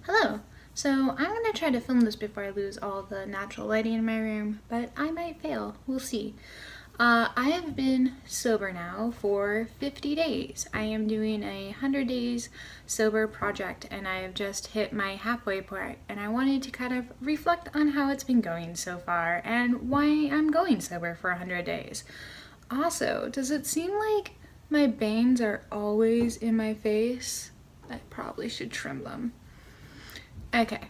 Hello! So I'm going to try to film this before I lose all the natural lighting in my room, but I might fail. We'll see. I have been sober now for 50 days. I am doing a 100 days sober project and I have just hit my halfway point, and I wanted to kind of reflect on how it's been going so far and why I'm going sober for 100 days. Also, does it seem like my bangs are always in my face? I probably should trim them. Okay,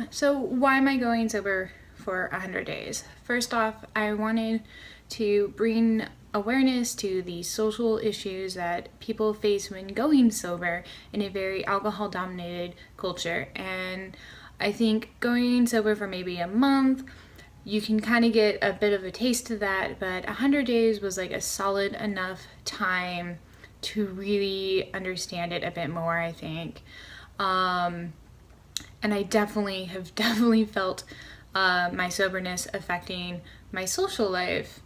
so why am I going sober for 100 days? First off, I wanted to bring awareness to the social issues that people face when going sober in a very alcohol-dominated culture. And I think going sober for maybe a month, you can kind of get a bit of a taste of that, but 100 days was like a solid enough time to really understand it a bit more, I think. And I definitely felt my soberness affecting my social life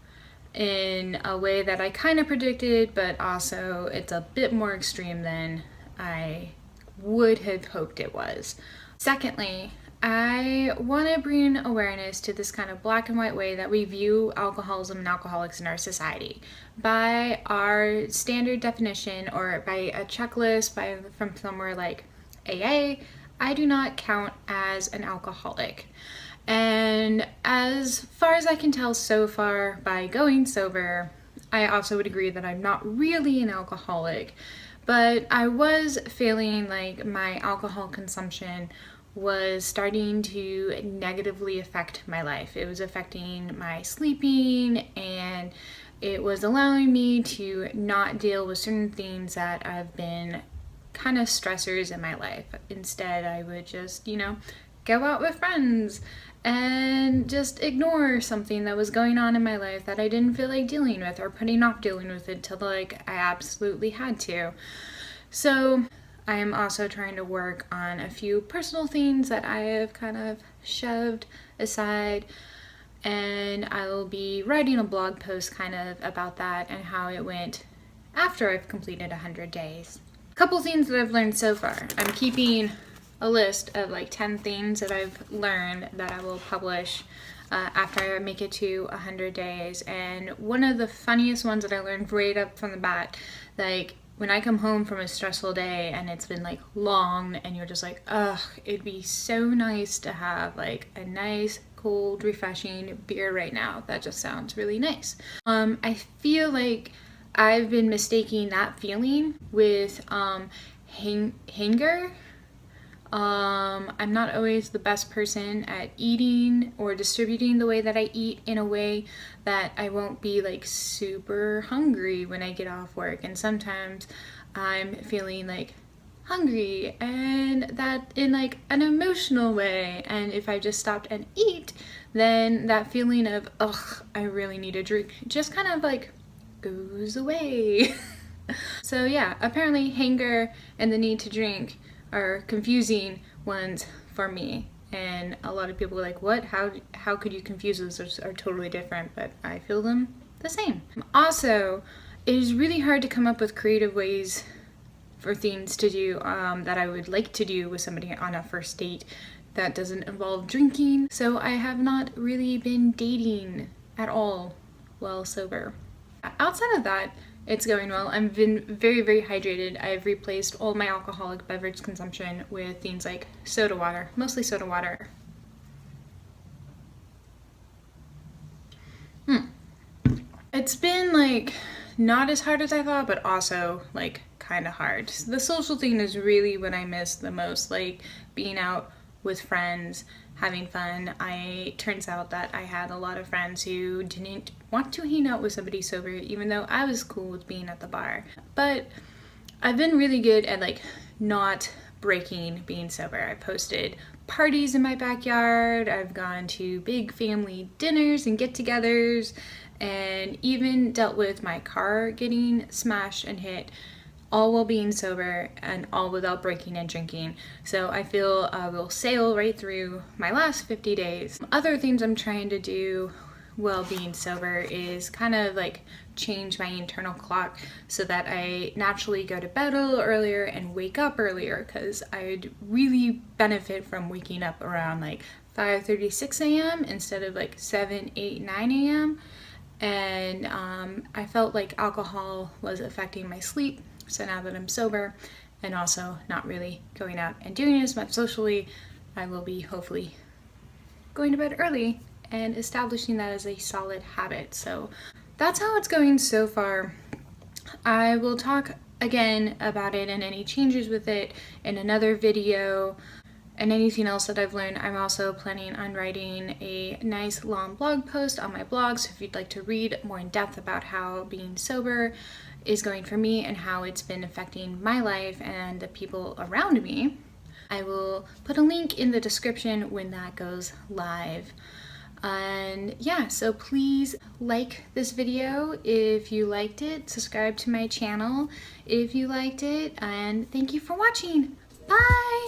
in a way that I kind of predicted, but also it's a bit more extreme than I would have hoped it was. Secondly, I want to bring awareness to this kind of black and white way that we view alcoholism and alcoholics in our society. By our standard definition or by a checklist from somewhere like AA, I do not count as an alcoholic. And as far as I can tell so far by going sober, I also would agree that I'm not really an alcoholic, but I was feeling like my alcohol consumption was starting to negatively affect my life. It was affecting my sleeping, and it was allowing me to not deal with certain things that I've been kind of stressors in my life. Instead, I would just, go out with friends and just ignore something that was going on in my life that I didn't feel like dealing with, or putting off dealing with it till I absolutely had to. So I am also trying to work on a few personal things that I have kind of shoved aside, and I will be writing a blog post kind of about that and how it went after I've completed 100 days. Couple things that I've learned so far. I'm keeping a list of like 10 things that I've learned that I will publish after I make it to 100 days. And one of the funniest ones that I learned right up from the bat, like when I come home from a stressful day and it's been like long and you're just like, ugh, it'd be so nice to have like a nice, cold, refreshing beer right now. That just sounds really nice. I feel like I've been mistaking that feeling with hunger. I'm not always the best person at eating or distributing the way that I eat in a way that I won't be like super hungry when I get off work. And sometimes I'm feeling like hungry, and that in like an emotional way. And if I just stopped and eat, then that feeling of, ugh, I really need a drink just kind of like goes away. So yeah, apparently hunger and the need to drink are confusing ones for me, and a lot of people are like, what, how could you confuse those? Those are totally different, but I feel them the same. Also, it is really hard to come up with creative ways for things to do that I would like to do with somebody on a first date that doesn't involve drinking. So I have not really been dating at all while sober. Outside of that, it's going well. I've been very hydrated. I've replaced all my alcoholic beverage consumption with things like soda water, mostly soda water. It's been like not as hard as I thought, but also like kind of hard. The social thing is really what I miss the most, like being out with friends, having fun. Turns out that I had a lot of friends who didn't want to hang out with somebody sober, even though I was cool with being at the bar. But I've been really good at like not breaking being sober. I've hosted parties in my backyard. I've gone to big family dinners and get-togethers, and even dealt with my car getting smashed and hit, all while being sober and all without breaking and drinking. So I feel we'll sail right through my last 50 days. Other things I'm trying to do while being sober is kind of like change my internal clock so that I naturally go to bed a little earlier and wake up earlier, because I'd really benefit from waking up around like 5:30, 6 a.m. instead of like 7, 8, 9 a.m. And I felt like alcohol was affecting my sleep. So now that I'm sober and also not really going out and doing as much socially, I will be hopefully going to bed early and establishing that as a solid habit. So that's how it's going so far. I will talk again about it and any changes with it in another video. And anything else that I've learned, I'm also planning on writing a nice long blog post on my blog. So if you'd like to read more in depth about how being sober is going for me and how it's been affecting my life and the people around me, I will put a link in the description when that goes live. And yeah, so please like this video if you liked it, subscribe to my channel if you liked it, and thank you for watching. Bye!